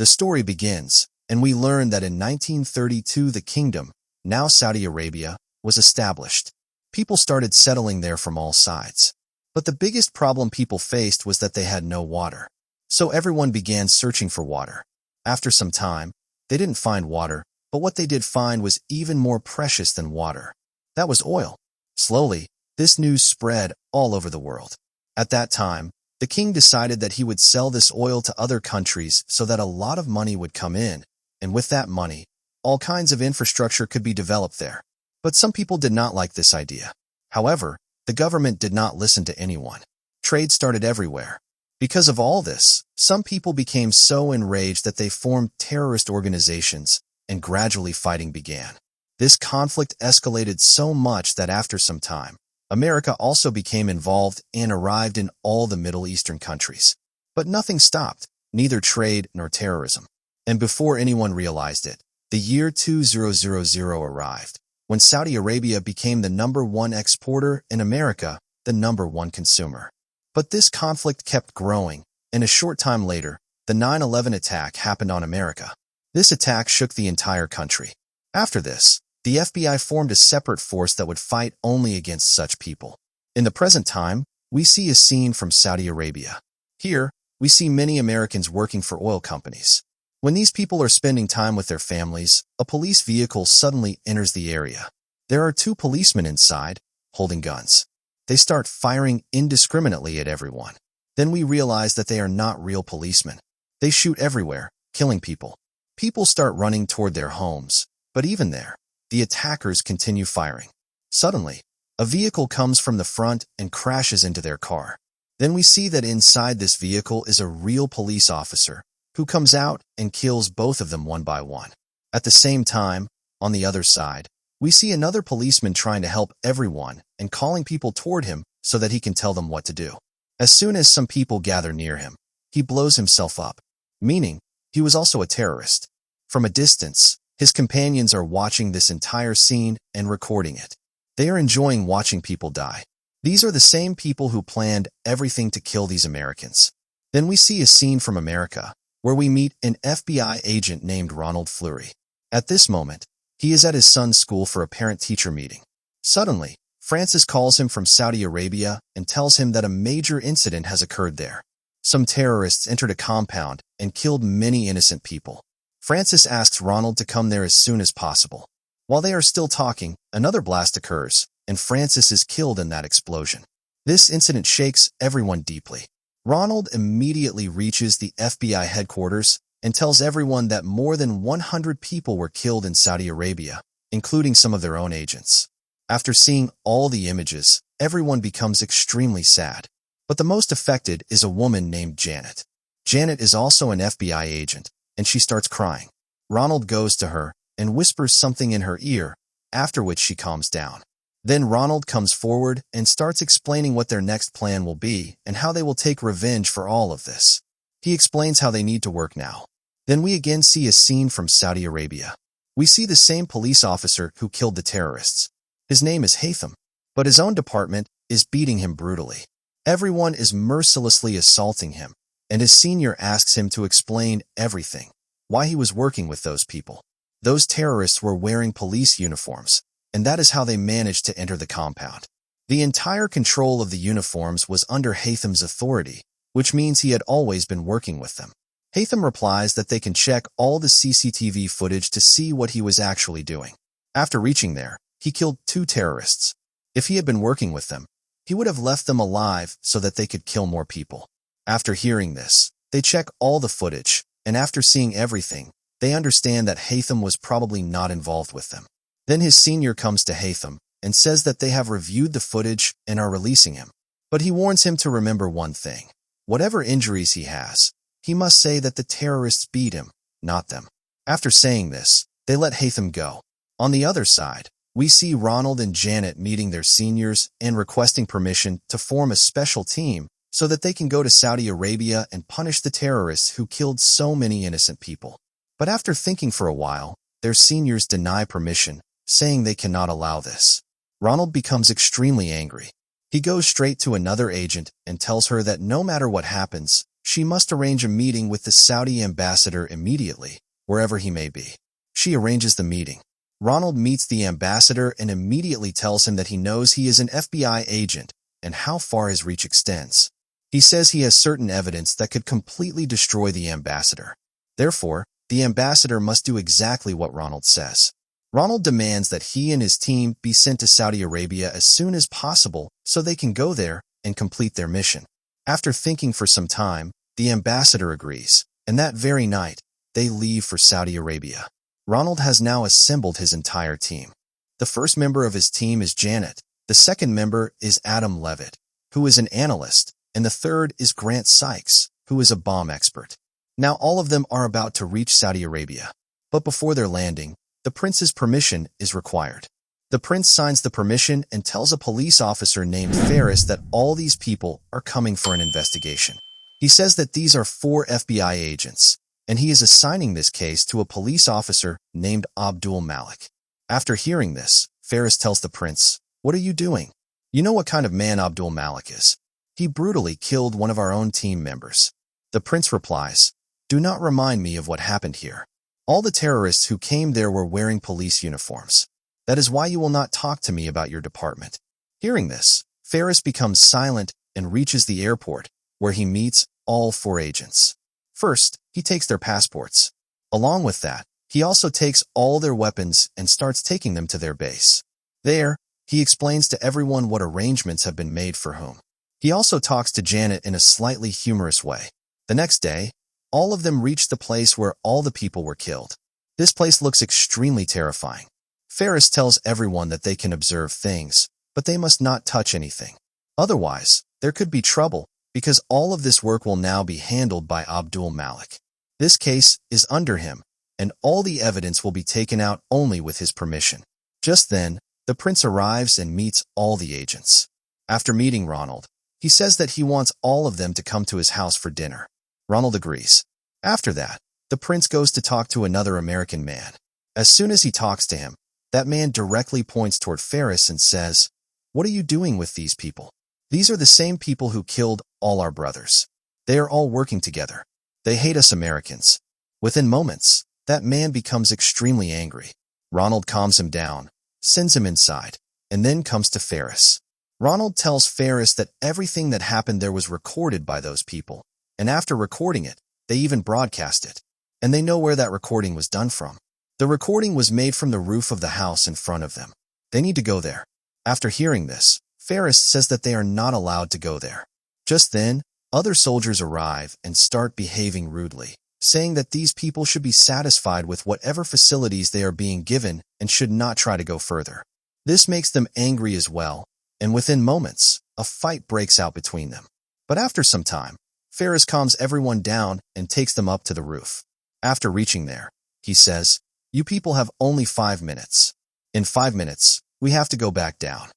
The story begins, and we learn that in 1932 the kingdom, now Saudi Arabia, was established. People started settling there from all sides. But the biggest problem people faced was that they had no water. So everyone began searching for water. After some time, they didn't find water, but what they did find was even more precious than water. That was oil. Slowly, this news spread all over the world. At that time, the king decided that he would sell this oil to other countries so that a lot of money would come in, and with that money, all kinds of infrastructure could be developed there. But some people did not like this idea. However, the government did not listen to anyone. Trade started everywhere. Because of all this, some people became so enraged that they formed terrorist organizations, and gradually fighting began. This conflict escalated so much that after some time, America also became involved and arrived in all the Middle Eastern countries. But nothing stopped, neither trade nor terrorism. And before anyone realized it, the year 2000 arrived, when Saudi Arabia became the #1 exporter and America the #1 consumer. But this conflict kept growing, and a short time later, the 9/11 attack happened on America. This attack shook the entire country. After this, the FBI formed a separate force that would fight only against such people. In the present time, we see a scene from Saudi Arabia. Here, we see many Americans working for oil companies. When these people are spending time with their families, a police vehicle suddenly enters the area. There are 2 policemen inside, holding guns. They start firing indiscriminately at everyone. Then we realize that they are not real policemen. They shoot everywhere, killing people. People start running toward their homes, but even there, the attackers continue firing. Suddenly, a vehicle comes from the front and crashes into their car. Then we see that inside this vehicle is a real police officer, who comes out and kills both of them one by one. At the same time, on the other side, we see another policeman trying to help everyone and calling people toward him so that he can tell them what to do. As soon as some people gather near him, he blows himself up, meaning he was also a terrorist. From a distance, his companions are watching this entire scene and recording it. They are enjoying watching people die. These are the same people who planned everything to kill these Americans. Then we see a scene from America, where we meet an FBI agent named Ronald Fleury. At this moment, he is at his son's school for a parent-teacher meeting. Suddenly, Francis calls him from Saudi Arabia and tells him that a major incident has occurred there. Some terrorists entered a compound and killed many innocent people. Francis asks Ronald to come there as soon as possible. While they are still talking, another blast occurs, and Francis is killed in that explosion. This incident shakes everyone deeply. Ronald immediately reaches the FBI headquarters and tells everyone that more than 100 people were killed in Saudi Arabia, including some of their own agents. After seeing all the images, everyone becomes extremely sad. But the most affected is a woman named Janet. Janet is also an FBI agent, and she starts crying. Ronald goes to her and whispers something in her ear, after which she calms down. Then Ronald comes forward and starts explaining what their next plan will be and how they will take revenge for all of this. He explains how they need to work now. Then we again see a scene from Saudi Arabia. We see the same police officer who killed the terrorists. His name is Haytham, but his own department is beating him brutally. Everyone is mercilessly assaulting him, and his senior asks him to explain everything, why he was working with those people. Those terrorists were wearing police uniforms, and that is how they managed to enter the compound. The entire control of the uniforms was under Haytham's authority, which means he had always been working with them. Haytham replies that they can check all the CCTV footage to see what he was actually doing. After reaching there, he killed 2 terrorists. If he had been working with them, he would have left them alive so that they could kill more people. After hearing this, they check all the footage, and after seeing everything, they understand that Haytham was probably not involved with them. Then his senior comes to Haytham and says that they have reviewed the footage and are releasing him. But he warns him to remember one thing. Whatever injuries he has, he must say that the terrorists beat him, not them. After saying this, they let Haytham go. On the other side, we see Ronald and Janet meeting their seniors and requesting permission to form a special team so that they can go to Saudi Arabia and punish the terrorists who killed so many innocent people. But after thinking for a while, their seniors deny permission, saying they cannot allow this. Ronald becomes extremely angry. He goes straight to another agent and tells her that no matter what happens, She must arrange a meeting with the Saudi ambassador immediately, wherever he may be. She arranges the meeting. Ronald meets the ambassador and immediately tells him that he knows he is an FBI agent and how far his reach extends. He says he has certain evidence that could completely destroy the ambassador. Therefore, the ambassador must do exactly what Ronald says. Ronald demands that he and his team be sent to Saudi Arabia as soon as possible so they can go there and complete their mission. After thinking for some time, the ambassador agrees, and that very night, they leave for Saudi Arabia. Ronald has now assembled his entire team. The first member of his team is Janet, the second member is Adam Levitt, who is an analyst, and the third is Grant Sykes, who is a bomb expert. Now all of them are about to reach Saudi Arabia. But before their landing, the prince's permission is required. The prince signs the permission and tells a police officer named Ferris that all these people are coming for an investigation. He says that these are 4 FBI agents, and he is assigning this case to a police officer named Abdul Malik. After hearing this, Ferris tells the prince, "What are you doing? You know what kind of man Abdul Malik is. He brutally killed one of our own team members." The prince replies, "Do not remind me of what happened here. All the terrorists who came there were wearing police uniforms. That is why you will not talk to me about your department." Hearing this, Ferris becomes silent and reaches the airport, where he meets all 4 agents. First, he takes their passports. Along with that, he also takes all their weapons and starts taking them to their base. There, he explains to everyone what arrangements have been made for whom. He also talks to Janet in a slightly humorous way. The next day, all of them reach the place where all the people were killed. This place looks extremely terrifying. Ferris tells everyone that they can observe things, but they must not touch anything. Otherwise, there could be trouble, because all of this work will now be handled by Abdul Malik. This case is under him, and all the evidence will be taken out only with his permission. Just then, the prince arrives and meets all the agents. After meeting Ronald, he says that he wants all of them to come to his house for dinner. Ronald agrees. After that, the prince goes to talk to another American man. As soon as he talks to him, that man directly points toward Ferris and says, "What are you doing with these people? These are the same people who killed all our brothers. They are all working together. They hate us Americans." Within moments, that man becomes extremely angry. Ronald calms him down, sends him inside, and then comes to Ferris. Ronald tells Ferris that everything that happened there was recorded by those people, and after recording it, they even broadcast it. And they know where that recording was done from. The recording was made from the roof of the house in front of them. They need to go there. After hearing this, Ferris says that they are not allowed to go there. Just then, other soldiers arrive and start behaving rudely, saying that these people should be satisfied with whatever facilities they are being given and should not try to go further. This makes them angry as well, and within moments, a fight breaks out between them. But after some time, Ferris calms everyone down and takes them up to the roof. After reaching there, he says, "You people have only 5 minutes. In 5 minutes, we have to go back down."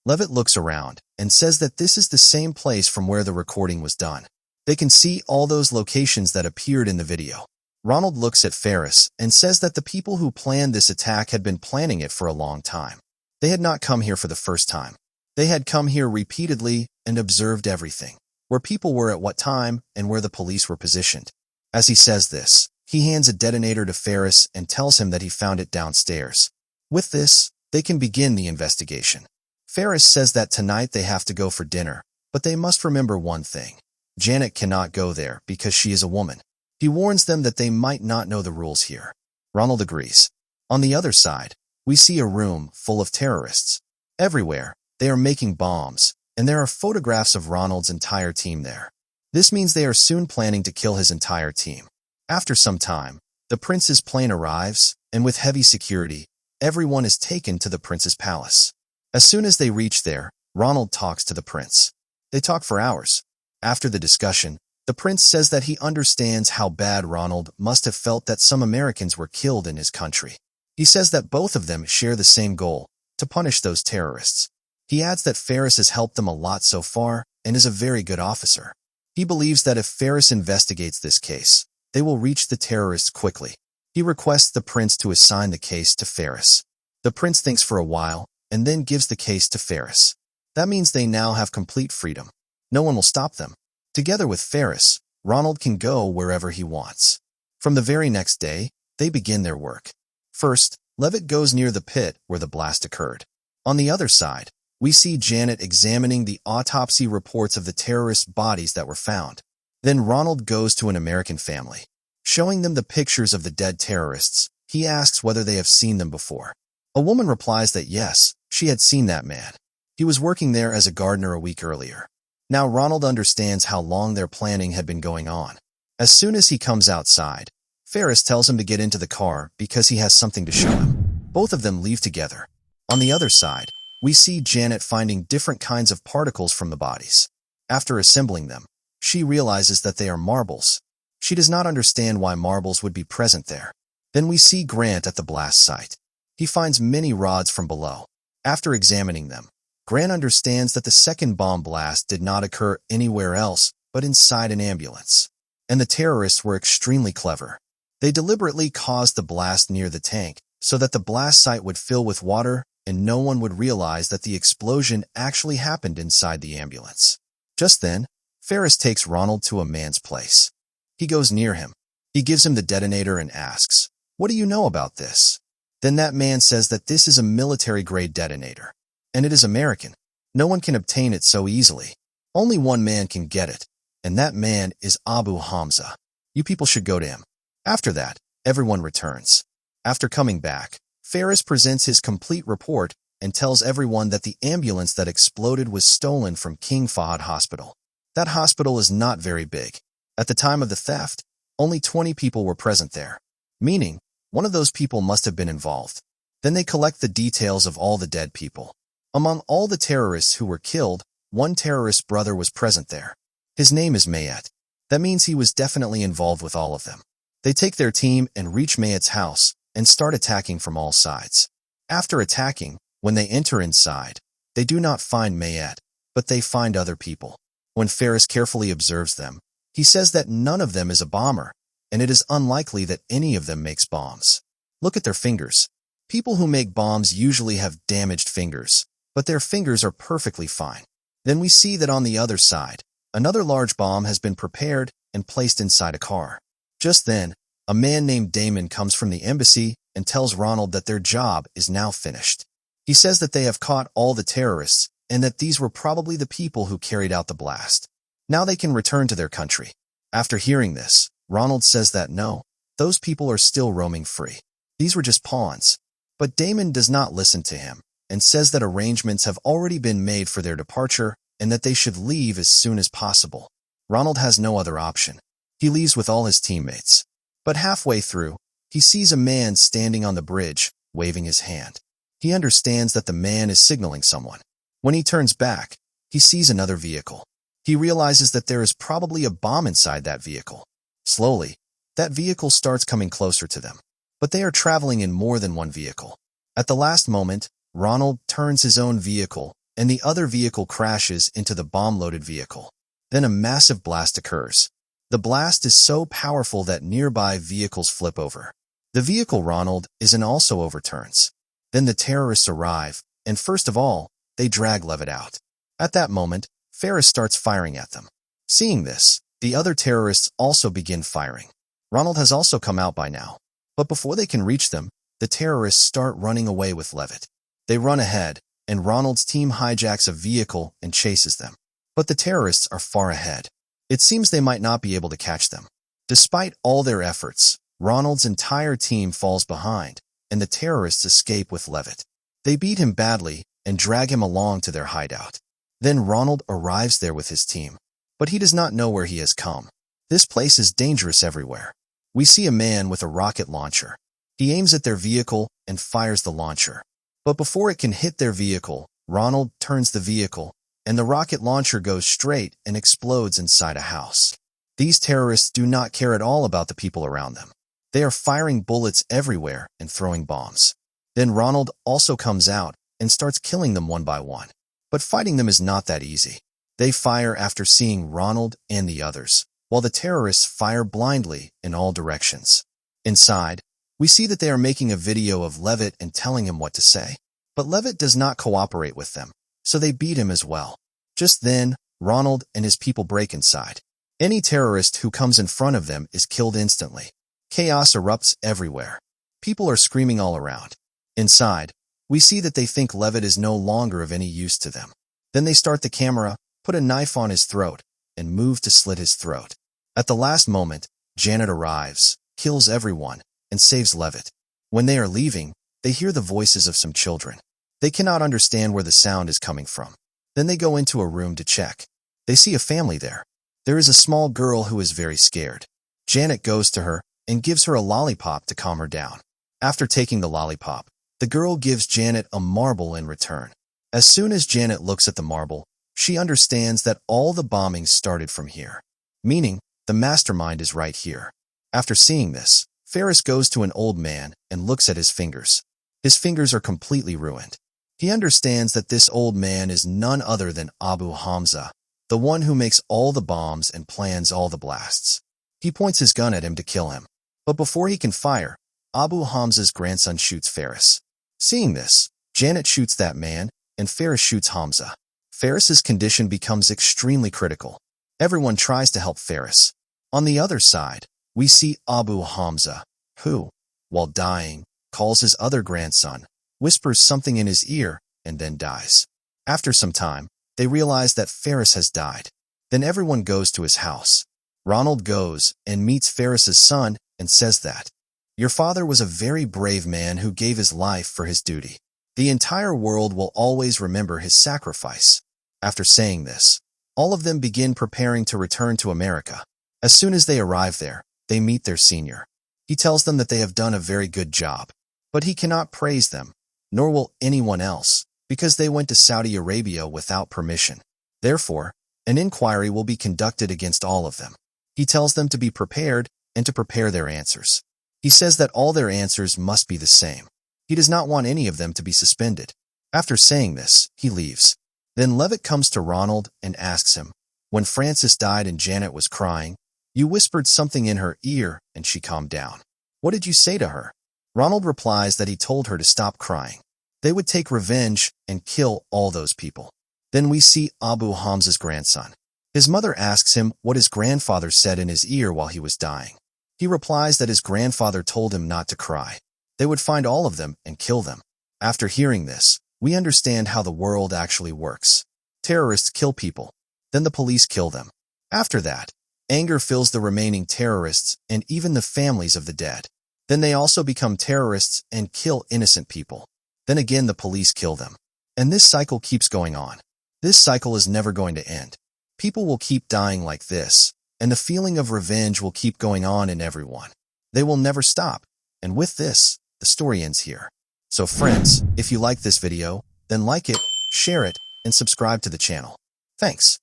Levitt looks around and says that this is the same place from where the recording was done. They can see all those locations that appeared in the video. Ronald looks at Ferris and says that the people who planned this attack had been planning it for a long time. They had not come here for the first time. They had come here repeatedly and observed everything, where people were at what time and where the police were positioned. As he says this, he hands a detonator to Ferris and tells him that he found it downstairs. With this, they can begin the investigation. Ferris says that tonight they have to go for dinner, but they must remember one thing. Janet cannot go there because she is a woman. He warns them that they might not know the rules here. Ronald agrees. On the other side, we see a room full of terrorists. Everywhere, they are making bombs, and there are photographs of Ronald's entire team there. This means they are soon planning to kill his entire team. After some time, the prince's plane arrives, and with heavy security, everyone is taken to the prince's palace. As soon as they reach there, Ronald talks to the prince. They talk for hours. After the discussion, the prince says that he understands how bad Ronald must have felt that some Americans were killed in his country. He says that both of them share the same goal, to punish those terrorists. He adds that Ferris has helped them a lot so far and is a very good officer. He believes that if Ferris investigates this case, they will reach the terrorists quickly. He requests the prince to assign the case to Ferris. The prince thinks for a while and then gives the case to Ferris. That means they now have complete freedom. No one will stop them. Together with Ferris, Ronald can go wherever he wants. From the very next day, they begin their work. First, Levitt goes near the pit where the blast occurred. On the other side, we see Janet examining the autopsy reports of the terrorists' bodies that were found. Then Ronald goes to an American family. Showing them the pictures of the dead terrorists, he asks whether they have seen them before. A woman replies that yes, she had seen that man. He was working there as a gardener a week earlier. Now Ronald understands how long their planning had been going on. As soon as he comes outside, Ferris tells him to get into the car because he has something to show him. Both of them leave together. On the other side, we see Janet finding different kinds of particles from the bodies. After assembling them, she realizes that they are marbles. She does not understand why marbles would be present there. Then we see Grant at the blast site. He finds many rods from below. After examining them, Grant understands that the second bomb blast did not occur anywhere else but inside an ambulance. And the terrorists were extremely clever. They deliberately caused the blast near the tank so that the blast site would fill with water and no one would realize that the explosion actually happened inside the ambulance. Just then, Ferris takes Ronald to a man's place. He goes near him. He gives him the detonator and asks, "What do you know about this?" Then that man says that this is a military-grade detonator, and it is American. No one can obtain it so easily. Only one man can get it, and that man is Abu Hamza. You people should go to him. After that, everyone returns. After coming back, Ferris presents his complete report and tells everyone that the ambulance that exploded was stolen from King Fahd Hospital. That hospital is not very big. At the time of the theft, only 20 people were present there, meaning one of those people must have been involved. Then they collect the details of all the dead people. Among all the terrorists who were killed, one terrorist's brother was present there. His name is Mayet. That means he was definitely involved with all of them. They take their team and reach Mayet's house and start attacking from all sides. After attacking, when they enter inside, they do not find Mayet, but they find other people. When Ferris carefully observes them, he says that none of them is a bomber, and it is unlikely that any of them makes bombs. Look at their fingers. People who make bombs usually have damaged fingers, but their fingers are perfectly fine. Then we see that on the other side, another large bomb has been prepared and placed inside a car. Just then, a man named Damon comes from the embassy and tells Ronald that their job is now finished. He says that they have caught all the terrorists and that these were probably the people who carried out the blast. Now they can return to their country. After hearing this, Ronald says that no, those people are still roaming free. These were just pawns. But Damon does not listen to him and says that arrangements have already been made for their departure and that they should leave as soon as possible. Ronald has no other option. He leaves with all his teammates. But halfway through, he sees a man standing on the bridge, waving his hand. He understands that the man is signaling someone. When he turns back, he sees another vehicle. He realizes that there is probably a bomb inside that vehicle. Slowly, that vehicle starts coming closer to them. But they are traveling in more than one vehicle. At the last moment, Ronald turns his own vehicle, and the other vehicle crashes into the bomb-loaded vehicle. Then a massive blast occurs. The blast is so powerful that nearby vehicles flip over. The vehicle Ronald is in also overturns. Then the terrorists arrive, and first of all, they drag Levitt out. At that moment, Ferris starts firing at them. Seeing this, the other terrorists also begin firing. Ronald has also come out by now. But before they can reach them, the terrorists start running away with Levitt. They run ahead, and Ronald's team hijacks a vehicle and chases them. But the terrorists are far ahead. It seems they might not be able to catch them. Despite all their efforts, Ronald's entire team falls behind, and the terrorists escape with Levitt. They beat him badly and drag him along to their hideout. Then Ronald arrives there with his team, but he does not know where he has come. This place is dangerous everywhere. We see a man with a rocket launcher. He aims at their vehicle and fires the launcher. But before it can hit their vehicle, Ronald turns the vehicle, and the rocket launcher goes straight and explodes inside a house. These terrorists do not care at all about the people around them. They are firing bullets everywhere and throwing bombs. Then Ronald also comes out and starts killing them one by one. But fighting them is not that easy. They fire after seeing Ronald and the others, while the terrorists fire blindly in all directions. Inside, we see that they are making a video of Levitt and telling him what to say. But Levitt does not cooperate with them, so they beat him as well. Just then, Ronald and his people break inside. Any terrorist who comes in front of them is killed instantly. Chaos erupts everywhere. People are screaming all around. Inside, we see that they think Levitt is no longer of any use to them. Then they start the camera, put a knife on his throat, and move to slit his throat. At the last moment, Janet arrives, kills everyone, and saves Levitt. When they are leaving, they hear the voices of some children. They cannot understand where the sound is coming from. Then they go into a room to check. They see a family there. There is a small girl who is very scared. Janet goes to her and gives her a lollipop to calm her down. After taking the lollipop, the girl gives Janet a marble in return. As soon as Janet looks at the marble, she understands that all the bombings started from here, meaning the mastermind is right here. After seeing this, Ferris goes to an old man and looks at his fingers. His fingers are completely ruined. He understands that this old man is none other than Abu Hamza, the one who makes all the bombs and plans all the blasts. He points his gun at him to kill him. But before he can fire, Abu Hamza's grandson shoots Ferris. Seeing this, Janet shoots that man, and Ferris shoots Hamza. Ferris's condition becomes extremely critical. Everyone tries to help Ferris. On the other side, we see Abu Hamza, who, while dying, calls his other grandson, whispers something in his ear, and then dies. After some time, they realize that Ferris has died. Then everyone goes to his house. Ronald goes and meets Ferris's son and says that, "Your father was a very brave man who gave his life for his duty. The entire world will always remember his sacrifice." After saying this, all of them begin preparing to return to America. As soon as they arrive there, they meet their senior. He tells them that they have done a very good job, but he cannot praise them, nor will anyone else, because they went to Saudi Arabia without permission. Therefore, an inquiry will be conducted against all of them. He tells them to be prepared and to prepare their answers. He says that all their answers must be the same. He does not want any of them to be suspended. After saying this, he leaves. Then Levitt comes to Ronald and asks him, "When Frances died and Janet was crying, you whispered something in her ear and she calmed down. What did you say to her?" Ronald replies that he told her to stop crying. They would take revenge and kill all those people. Then we see Abu Hamza's grandson. His mother asks him what his grandfather said in his ear while he was dying. He replies that his grandfather told him not to cry. They would find all of them and kill them. After hearing this, we understand how the world actually works. Terrorists kill people, then the police kill them. After that, anger fills the remaining terrorists and even the families of the dead. Then they also become terrorists and kill innocent people. Then again the police kill them. And this cycle keeps going on. This cycle is never going to end. People will keep dying like this, and the feeling of revenge will keep going on in everyone. They will never stop. And with this, the story ends here. So friends, if you like this video, then like it, share it, and subscribe to the channel. Thanks.